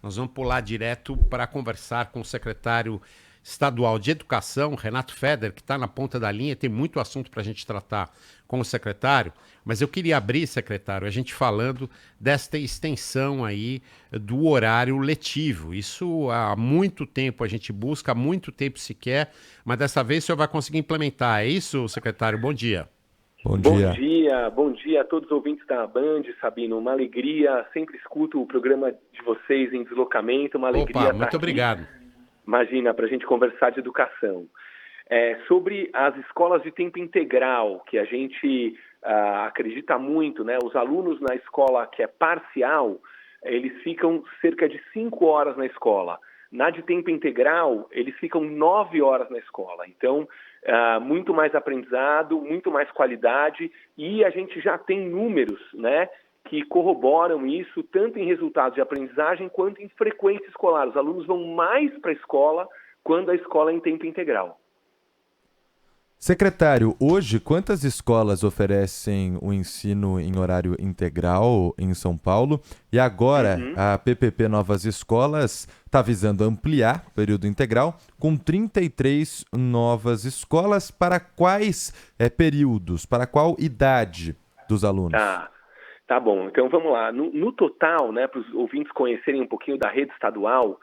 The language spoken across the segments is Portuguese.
Nós vamos pular direto para conversar com o secretário estadual de Educação, Renato Feder, que está na ponta da linha. Tem muito assunto para a gente tratar com o secretário, mas eu queria abrir, secretário, a gente falando desta extensão aí do horário letivo. Isso há muito tempo a gente busca, há muito tempo se quer, mas dessa vez o senhor vai conseguir implementar. É isso, secretário? Bom dia. Bom dia a todos os ouvintes da Band, Sabino. Uma alegria, sempre escuto o programa de vocês em deslocamento, uma alegria Opa, muito obrigado. Imagina, para a gente conversar de educação. Sobre as escolas de tempo integral, que a gente acredita muito, né? Os alunos na escola que é parcial, eles ficam cerca de 5 horas na escola. Na de tempo integral, eles ficam 9 horas na escola. Então, muito mais aprendizado, muito mais qualidade, e a gente já tem números, né, que corroboram isso, tanto em resultados de aprendizagem quanto em frequência escolar. Os alunos vão mais para a escola quando a escola é em tempo integral. Secretário, hoje quantas escolas oferecem o ensino em horário integral em São Paulo? E agora a PPP Novas Escolas está visando ampliar o período integral com 33 novas escolas. Para quais períodos? Para qual idade dos alunos? Tá bom. Então vamos lá. No total, né, para os ouvintes conhecerem um pouquinho da rede estadual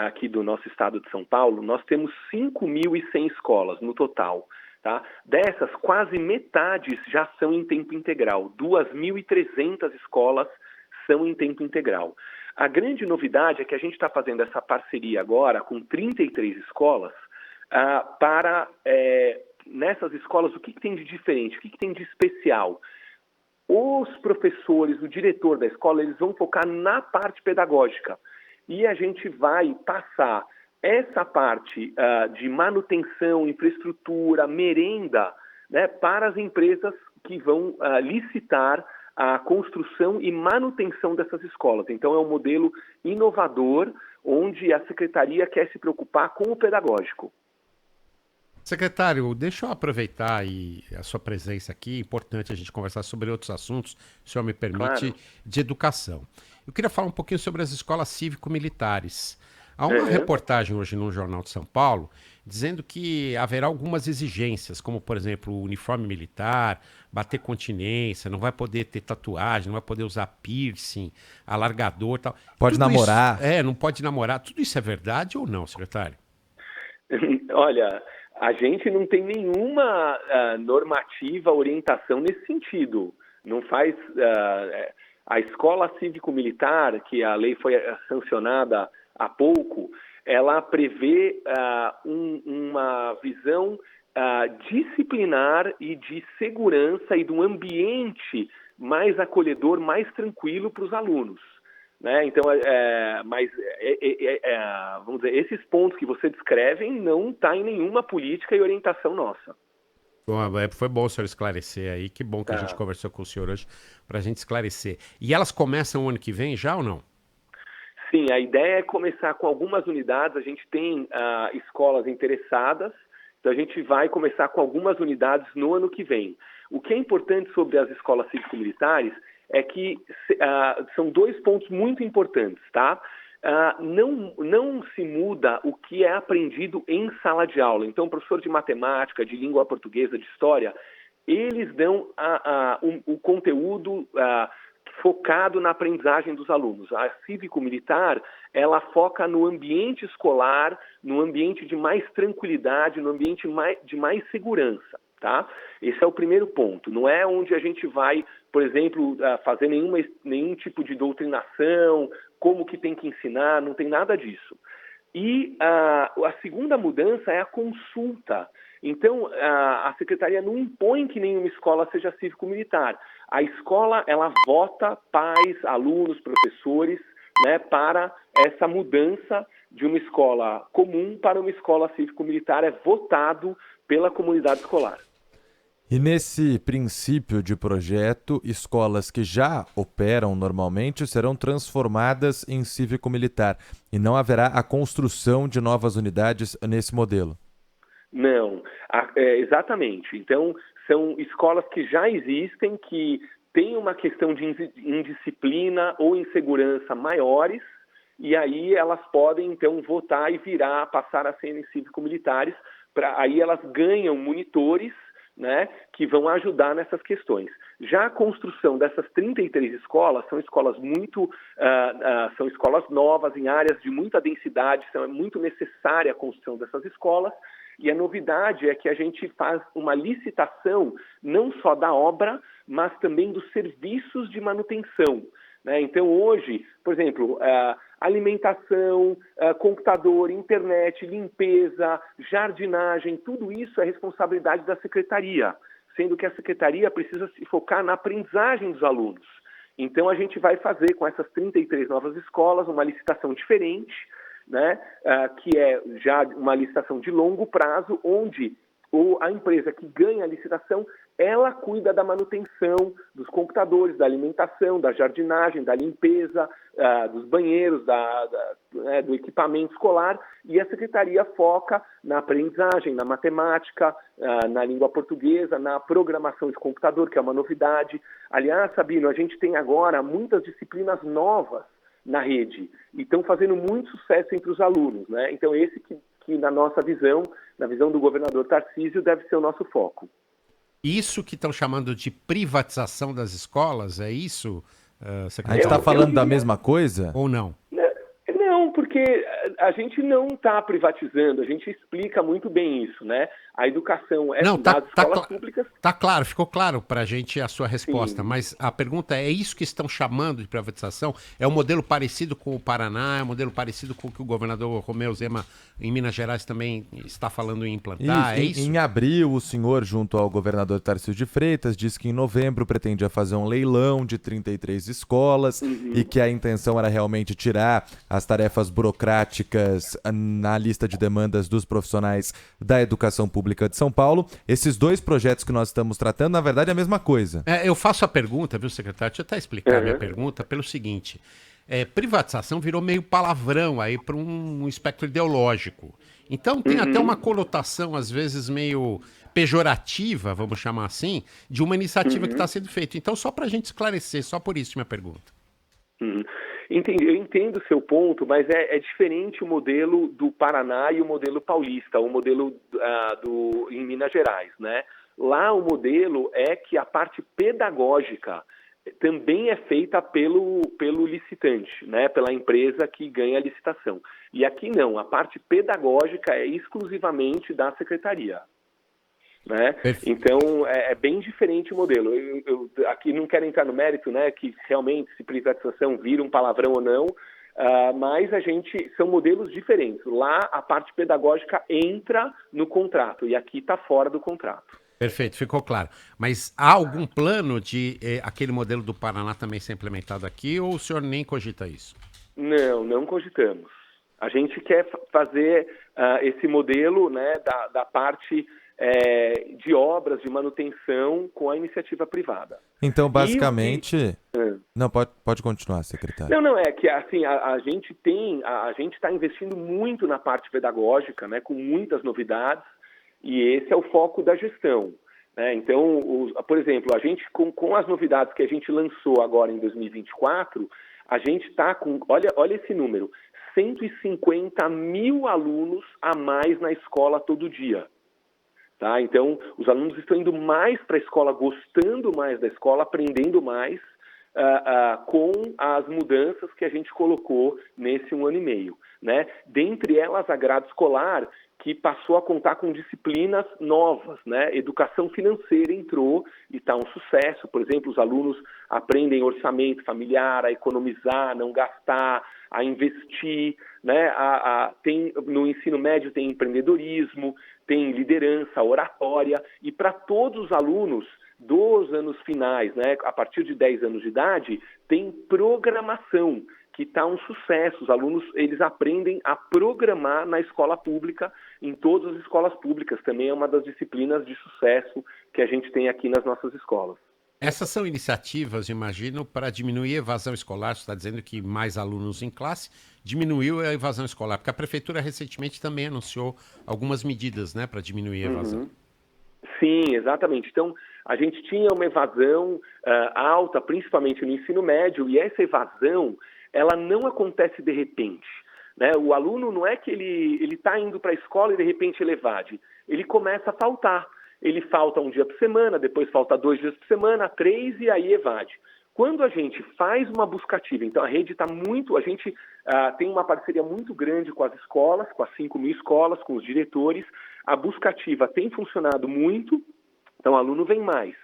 aqui do nosso estado de São Paulo, nós temos 5.100 escolas no total. Tá? Dessas, quase metade já são em tempo integral. 2.300 escolas são em tempo integral. A grande novidade é que a gente está fazendo essa parceria agora com 33 escolas nessas escolas, o que tem de diferente, o que tem de especial? Os professores, o diretor da escola, eles vão focar na parte pedagógica. E a gente vai passar essa parte de manutenção, infraestrutura, merenda, né, para as empresas que vão licitar a construção e manutenção dessas escolas. Então, é um modelo inovador, onde a Secretaria quer se preocupar com o pedagógico. Secretário, deixa eu aproveitar a sua presença aqui. É importante a gente conversar sobre outros assuntos, se o senhor me permite, Claro. de educação. Eu queria falar um pouquinho sobre as escolas cívico-militares. Há uma reportagem hoje no Jornal de São Paulo dizendo que haverá algumas exigências, como, por exemplo, o uniforme militar, bater continência, não vai poder ter tatuagem, não vai poder usar piercing, alargador e tal. Pode namorar. Não pode namorar. Tudo isso é verdade ou não, secretário? Olha, a gente não tem nenhuma normativa, orientação nesse sentido. Não faz... a escola cívico-militar, que a lei foi sancionada há pouco, ela prevê uma visão disciplinar e de segurança e de um ambiente mais acolhedor, mais tranquilo para os alunos. Né? Então, vamos dizer, esses pontos que você descreve não estão em nenhuma política e orientação nossa. Bom, foi bom o senhor esclarecer aí. Que bom que a gente conversou com o senhor hoje para a gente esclarecer. E elas começam o ano que vem já ou não? Sim, a ideia é começar com algumas unidades. A gente tem escolas interessadas, então a gente vai começar com algumas unidades no ano que vem. O que é importante sobre as escolas cívico-militares é que são 2 pontos muito importantes, tá? Não se muda o que é aprendido em sala de aula. Então, professor de matemática, de língua portuguesa, de história, eles dão o conteúdo focado na aprendizagem dos alunos. A cívico-militar, ela foca no ambiente escolar, no ambiente de mais tranquilidade, no ambiente de mais segurança. Tá? Esse é o primeiro ponto. Não é onde a gente vai, por exemplo, fazer nenhum tipo de doutrinação, como que tem que ensinar, não tem nada disso. E a segunda mudança é a consulta. Então, a Secretaria não impõe que nenhuma escola seja cívico-militar. A escola, ela vota pais, alunos, professores, né, para essa mudança de uma escola comum para uma escola cívico-militar. É votado pela comunidade escolar. E nesse princípio de projeto, escolas que já operam normalmente serão transformadas em cívico-militar e não haverá a construção de novas unidades nesse modelo? Não, exatamente. Então, são escolas que já existem, que têm uma questão de indisciplina ou insegurança maiores, e aí elas podem, então, votar e passar a serem cívico-militares, aí elas ganham monitores, né, que vão ajudar nessas questões. Já a construção dessas 33 escolas são escolas são escolas novas, em áreas de muita densidade, então é muito necessária a construção dessas escolas, e a novidade é que a gente faz uma licitação não só da obra, mas também dos serviços de manutenção, né? Então, hoje, por exemplo, alimentação, computador, internet, limpeza, jardinagem, tudo isso é responsabilidade da secretaria, sendo que a secretaria precisa se focar na aprendizagem dos alunos. Então, a gente vai fazer com essas 33 novas escolas uma licitação diferente, né, que é já uma licitação de longo prazo, onde a empresa que ganha a licitação, ela cuida da manutenção dos computadores, da alimentação, da jardinagem, da limpeza, dos banheiros, do equipamento escolar, e a secretaria foca na aprendizagem, na matemática, na língua portuguesa, na programação de computador, que é uma novidade. Aliás, Sabino, a gente tem agora muitas disciplinas novas na rede e estão fazendo muito sucesso entre os alunos, né? Então, esse que na nossa visão, na visão do governador Tarcísio, deve ser o nosso foco. Isso que estão chamando de privatização das escolas, é isso, secretário? A gente está falando da mesma coisa? Ou não? Não, porque a gente não está privatizando, a gente explica muito bem isso, né? A educação é das escolas públicas. Tá claro, ficou claro para a gente a sua resposta, Sim. Mas a pergunta é isso que estão chamando de privatização? É um modelo parecido com o Paraná? É um modelo parecido com o que o governador Romeu Zema em Minas Gerais também está falando em implantar? Em abril, o senhor, junto ao governador Tarcísio de Freitas, disse que em novembro pretendia fazer um leilão de 33 escolas e que a intenção era realmente tirar as tarefas burocráticas na lista de demandas dos profissionais da educação pública de São Paulo. Esses dois projetos que nós estamos tratando, na verdade, é a mesma coisa. Eu faço a pergunta, viu, secretário? Deixa eu até explicar a minha pergunta pelo seguinte. Privatização virou meio palavrão aí para um espectro ideológico. Então tem até uma conotação, às vezes, meio pejorativa, vamos chamar assim, de uma iniciativa que está sendo feita. Então, só para a gente esclarecer, só por isso minha pergunta. Entendi, eu entendo o seu ponto, mas é diferente o modelo do Paraná e o modelo paulista, o modelo em Minas Gerais, né? Lá o modelo é que a parte pedagógica também é feita pelo licitante, né? Pela empresa que ganha a licitação. E aqui não, a parte pedagógica é exclusivamente da secretaria. Né? Então, é bem diferente o modelo. Eu aqui não quero entrar no mérito, né, que realmente se privatização vira um palavrão ou não, mas são modelos diferentes. Lá, a parte pedagógica entra no contrato e aqui está fora do contrato. Perfeito, ficou claro. Mas há algum plano de aquele modelo do Paraná também ser implementado aqui ou o senhor nem cogita isso? Não cogitamos. A gente quer fazer esse modelo, né, da parte de obras de manutenção com a iniciativa privada. Então, basicamente... Não, pode continuar, secretário. Não, é que assim, a gente está investindo muito na parte pedagógica, né, com muitas novidades, e esse é o foco da gestão. Né? Então, por exemplo, a gente, com as novidades que a gente lançou agora em 2024, a gente está com, olha esse número, 150 mil alunos a mais na escola todo dia. Tá? Então, os alunos estão indo mais para a escola, gostando mais da escola, aprendendo mais com as mudanças que a gente colocou nesse 1 ano e meio. Né? Dentre elas, a grade escolar, que passou a contar com disciplinas novas. Né? Educação financeira entrou e está um sucesso. Por exemplo, os alunos aprendem orçamento familiar, a economizar, a não gastar, a investir. Né? No ensino médio tem empreendedorismo, tem liderança, oratória, e para todos os alunos dos anos finais, né, a partir de 10 anos de idade, tem programação, que está um sucesso. Os alunos, eles aprendem a programar na escola pública, em todas as escolas públicas. Também é uma das disciplinas de sucesso que a gente tem aqui nas nossas escolas. Essas são iniciativas, imagino, para diminuir a evasão escolar. Você está dizendo que mais alunos em classe diminuiu a evasão escolar, porque a prefeitura recentemente também anunciou algumas medidas, né, para diminuir a evasão. Sim, exatamente. Então, a gente tinha uma evasão alta, principalmente no ensino médio, e essa evasão ela não acontece de repente. Né? O aluno não é que ele está indo para a escola e de repente ele evade. Ele começa a faltar. Ele falta um dia por semana, depois falta 2 dias por semana, 3 e aí evade. Quando a gente faz uma buscativa, então a rede está muito, a gente tem uma parceria muito grande com as escolas, com as 5.000 escolas, com os diretores. A buscativa tem funcionado muito, então o aluno vem mais,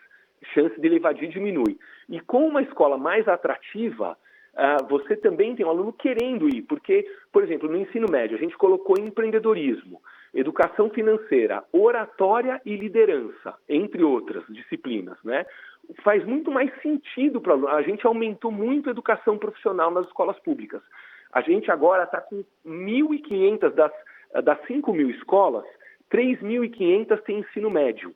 chance de ele evadir diminui. E com uma escola mais atrativa, você também tem um aluno querendo ir, porque, por exemplo, no ensino médio, a gente colocou empreendedorismo, educação financeira, oratória e liderança, entre outras disciplinas, né? Faz muito mais sentido para o aluno. A gente aumentou muito a educação profissional nas escolas públicas. A gente agora está com 1.500 das 5.000 escolas, 3.500 têm ensino médio.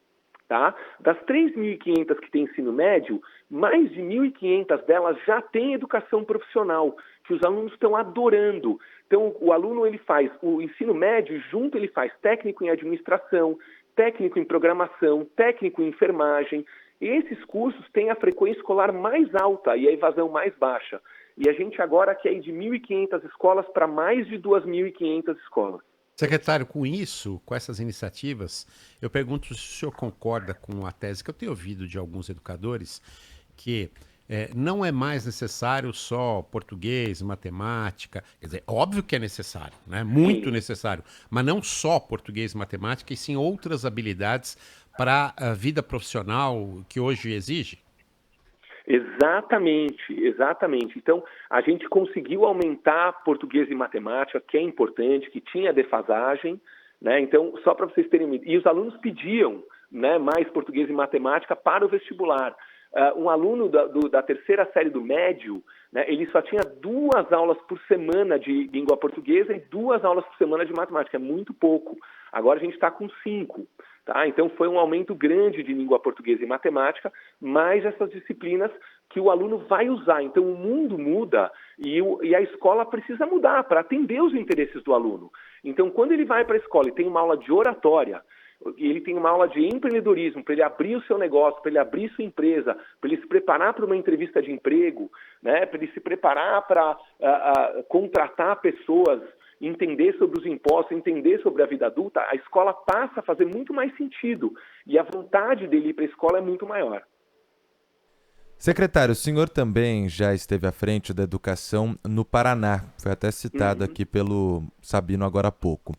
Tá? Das 3.500 que têm ensino médio, mais de 1.500 delas já têm educação profissional, que os alunos estão adorando. Então, o aluno ele faz o ensino médio, junto ele faz técnico em administração, técnico em programação, técnico em enfermagem. E esses cursos têm a frequência escolar mais alta e a evasão mais baixa. E a gente agora quer ir de 1.500 escolas para mais de 2.500 escolas. Secretário, com isso, com essas iniciativas, eu pergunto se o senhor concorda com a tese que eu tenho ouvido de alguns educadores, que não é mais necessário só português, matemática, quer dizer, óbvio que é necessário, né? Muito necessário, mas não só português e matemática, e sim outras habilidades para a vida profissional que hoje exige? Exatamente. Então, a gente conseguiu aumentar português e matemática, que é importante, que tinha defasagem, né? Então, só para vocês terem... E os alunos pediam, né, mais português e matemática para o vestibular. Um aluno da terceira série do médio, né, ele só tinha 2 aulas por semana de língua portuguesa e 2 aulas por semana de matemática. É muito pouco. Agora a gente está com 5. Tá? Então, foi um aumento grande de língua portuguesa e matemática, mais essas disciplinas que o aluno vai usar. Então, o mundo muda e a escola precisa mudar para atender os interesses do aluno. Então, quando ele vai para a escola e tem uma aula de oratória, ele tem uma aula de empreendedorismo, para ele abrir o seu negócio, para ele abrir sua empresa, para ele se preparar para uma entrevista de emprego, né? Para ele se preparar para contratar pessoas, entender sobre os impostos, entender sobre a vida adulta, a escola passa a fazer muito mais sentido e a vontade dele ir para a escola é muito maior. Secretário, o senhor também já esteve à frente da educação no Paraná, foi até citado aqui pelo Sabino agora há pouco.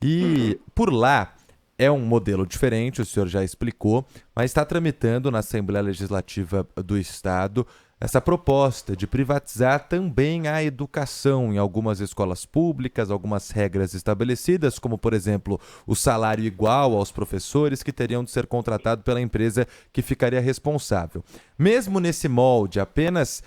E por lá é um modelo diferente, o senhor já explicou, mas está tramitando na Assembleia Legislativa do Estado essa proposta de privatizar também a educação em algumas escolas públicas, algumas regras estabelecidas, como, por exemplo, o salário igual aos professores que teriam de ser contratados pela empresa que ficaria responsável. Mesmo nesse molde, apenas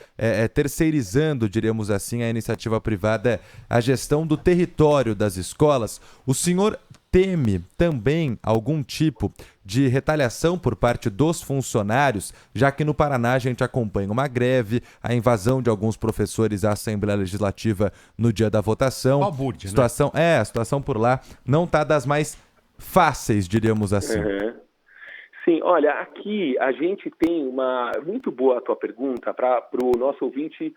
terceirizando, diríamos assim, a iniciativa privada, a gestão do território das escolas, o senhor teme também algum tipo de retaliação por parte dos funcionários, já que no Paraná a gente acompanha uma greve, a invasão de alguns professores à Assembleia Legislativa no dia da votação. Balbúrdia, né? A situação por lá não está das mais fáceis, diríamos assim. Sim, olha, aqui a gente tem uma... Muito boa a tua pergunta para o nosso ouvinte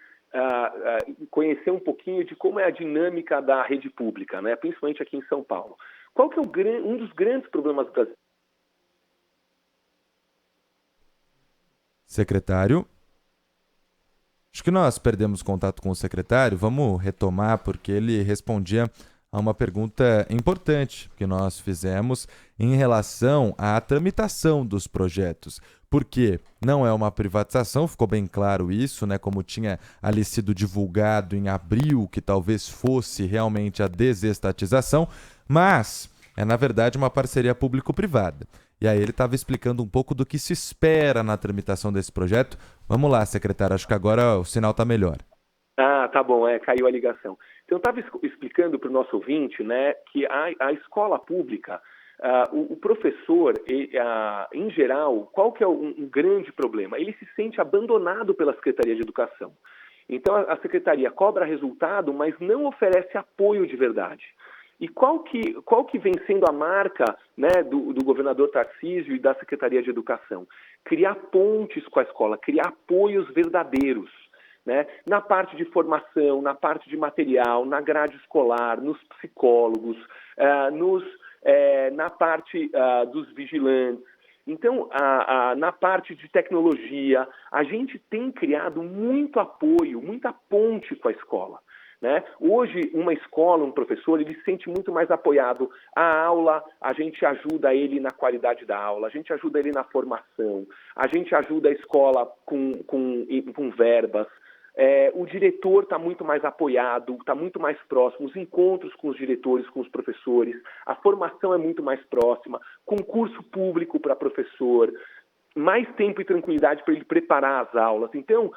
conhecer um pouquinho de como é a dinâmica da rede pública, né? Principalmente aqui em São Paulo. Qual que é um dos grandes problemas brasileiros? Secretário? Acho que nós perdemos contato com o secretário. Vamos retomar, porque ele respondia a uma pergunta importante que nós fizemos em relação à tramitação dos projetos. Porque não é uma privatização, ficou bem claro isso, né? Como tinha ali sido divulgado em abril, que talvez fosse realmente a desestatização, mas é, na verdade, uma parceria público-privada. E aí ele estava explicando um pouco do que se espera na tramitação desse projeto. Vamos lá, secretário, acho que agora o sinal está melhor. Tá bom, caiu a ligação. Então, eu estava explicando para o nosso ouvinte, né, que a escola pública, o professor, em geral, qual que é um grande problema? Ele se sente abandonado pela Secretaria de Educação. Então, a Secretaria cobra resultado, mas não oferece apoio de verdade. E qual que vem sendo a marca, né, do governador Tarcísio e da Secretaria de Educação? Criar pontes com a escola, criar apoios verdadeiros. né? Na parte de formação, na parte de material, na grade escolar, nos psicólogos, na parte dos vigilantes. Então, na parte de tecnologia, a gente tem criado muito apoio, muita ponte com a escola, né? Hoje, uma escola, um professor, ele se sente muito mais apoiado. A aula, a gente ajuda ele na qualidade da aula, a gente ajuda ele na formação, a gente ajuda a escola com verbas. O diretor está muito mais apoiado, está muito mais próximo, os encontros com os diretores, com os professores, a formação é muito mais próxima, concurso público para professor, mais tempo e tranquilidade para ele preparar as aulas. Então,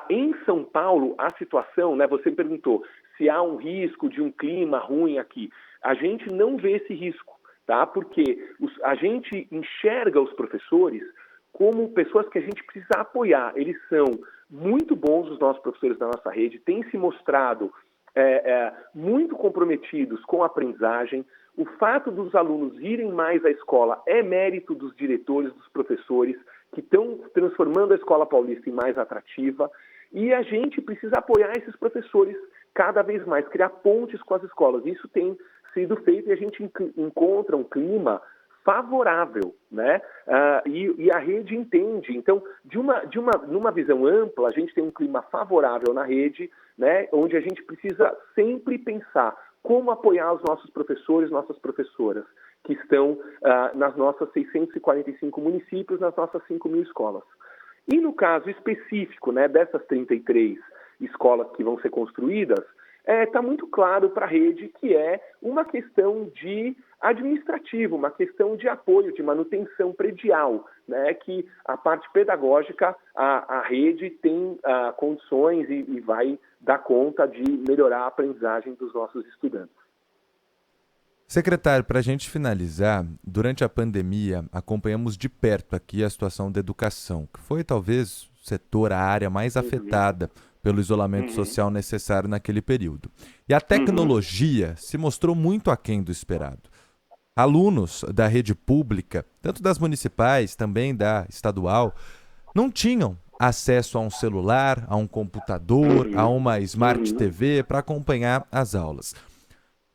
em São Paulo, a situação, né, você perguntou se há um risco de um clima ruim aqui. A gente não vê esse risco, tá? Porque a gente enxerga os professores como pessoas que a gente precisa apoiar. Eles são muito bons, os nossos professores da nossa rede, têm se mostrado muito comprometidos com a aprendizagem. O fato dos alunos irem mais à escola é mérito dos diretores, dos professores, que estão transformando a Escola Paulista em mais atrativa. E a gente precisa apoiar esses professores cada vez mais, criar pontes com as escolas. Isso tem sido feito e a gente encontra um clima favorável, né? E a rede entende. Então, numa visão ampla, a gente tem um clima favorável na rede, né? Onde a gente precisa sempre pensar como apoiar os nossos professores, nossas professoras, que estão nas nossas 645 municípios, nas nossas 5.000 escolas. E no caso específico, né, dessas 33 escolas que vão ser construídas, está muito claro para a rede que é uma questão de administrativo, uma questão de apoio, de manutenção predial, né, que a parte pedagógica, a rede tem condições e vai dar conta de melhorar a aprendizagem dos nossos estudantes. Secretário, para a gente finalizar, durante a pandemia, acompanhamos de perto aqui a situação da educação, que foi talvez o setor, a área mais afetada pelo isolamento social necessário naquele período. E a tecnologia se mostrou muito aquém do esperado. Alunos da rede pública, tanto das municipais, também da estadual, não tinham acesso a um celular, a um computador, a uma Smart TV para acompanhar as aulas.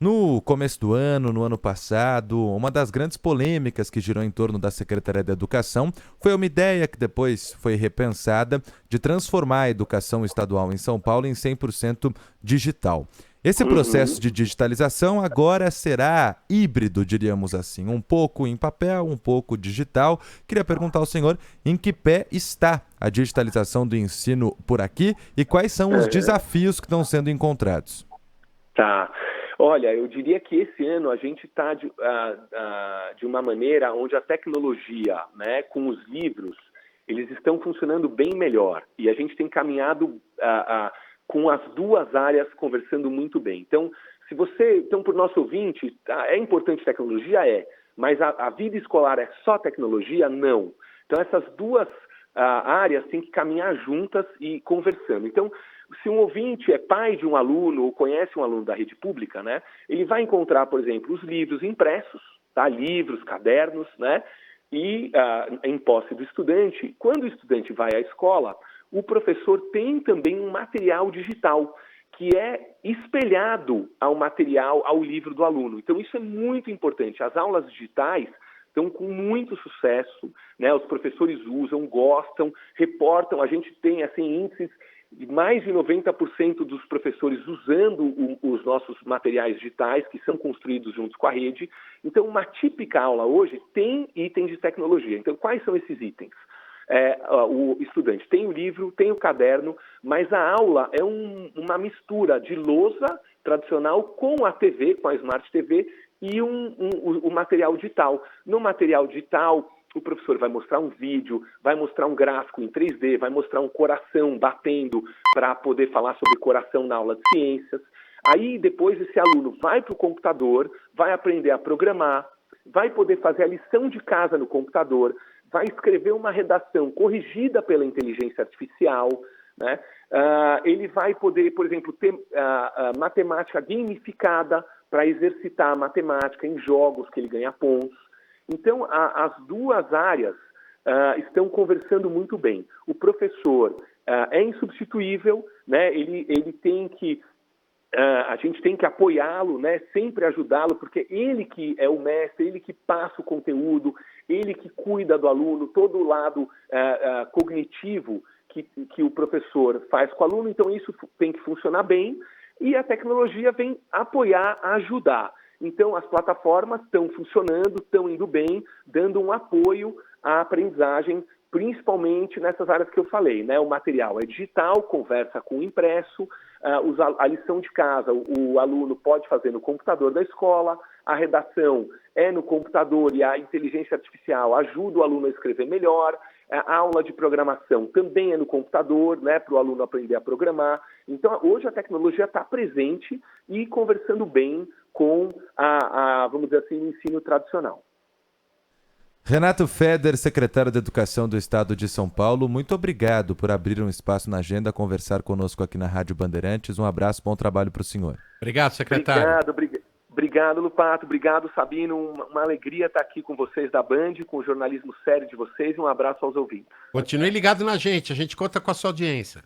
No começo do ano, no ano passado, uma das grandes polêmicas que girou em torno da Secretaria da Educação foi uma ideia que depois foi repensada de transformar a educação estadual em São Paulo em 100% digital. Esse processo de digitalização agora será híbrido, diríamos assim, um pouco em papel, um pouco digital. Queria perguntar ao senhor em que pé está a digitalização do ensino por aqui e quais são os desafios que estão sendo encontrados. Tá. Olha, eu diria que esse ano a gente está de uma maneira onde a tecnologia, né, com os livros, eles estão funcionando bem melhor. E a gente tem caminhado com as duas áreas conversando muito bem. Então, para o nosso ouvinte, é importante tecnologia? É. Mas a vida escolar é só tecnologia? Não. Então, essas duas áreas têm que caminhar juntas e conversando. Então, se um ouvinte é pai de um aluno ou conhece um aluno da rede pública, né, ele vai encontrar, por exemplo, os livros impressos, tá? Livros, cadernos, né, e em posse do estudante. Quando o estudante vai à escola, o professor tem também um material digital que é espelhado ao livro do aluno. Então, isso é muito importante. As aulas digitais estão com muito sucesso, né? Os professores usam, gostam, reportam. A gente tem assim, índices de mais de 90% dos professores usando os nossos materiais digitais, que são construídos juntos com a rede. Então, uma típica aula hoje tem itens de tecnologia. Então, quais são esses itens? O estudante tem o livro, tem o caderno, mas a aula é uma mistura de lousa tradicional com a TV, com a Smart TV, e o material digital. No material digital, o professor vai mostrar um vídeo, vai mostrar um gráfico em 3D, vai mostrar um coração batendo para poder falar sobre coração na aula de ciências. Aí, depois, esse aluno vai para o computador, vai aprender a programar, vai poder fazer a lição de casa no computador, vai escrever uma redação corrigida pela inteligência artificial, né? Ele vai poder, por exemplo, ter matemática gamificada para exercitar a matemática em jogos que ele ganha pontos. Então, as duas áreas estão conversando muito bem. O professor é insubstituível, né? Ele tem que a gente tem que apoiá-lo, né? Sempre ajudá-lo, porque ele que é o mestre, ele que passa o conteúdo, ele que cuida do aluno, todo o lado cognitivo que o professor faz com o aluno, então isso tem que funcionar bem, e a tecnologia vem apoiar, ajudar. Então as plataformas estão funcionando, estão indo bem, dando um apoio à aprendizagem, principalmente nessas áreas que eu falei, né? O material é digital, conversa com o impresso, a lição de casa o aluno pode fazer no computador da escola, a redação é no computador e a inteligência artificial ajuda o aluno a escrever melhor, a aula de programação também é no computador, né, para o aluno aprender a programar. Então, hoje a tecnologia está presente e conversando bem com vamos dizer assim, o ensino tradicional. Renato Feder, secretário de Educação do Estado de São Paulo, muito obrigado por abrir um espaço na agenda, conversar conosco aqui na Rádio Bandeirantes. Um abraço, bom trabalho para o senhor. Obrigado, secretário. Obrigado, Lupato. Obrigado, Sabino. Uma alegria estar aqui com vocês da Band, com o jornalismo sério de vocês. Um abraço aos ouvintes. Continue ligado na gente, a gente conta com a sua audiência.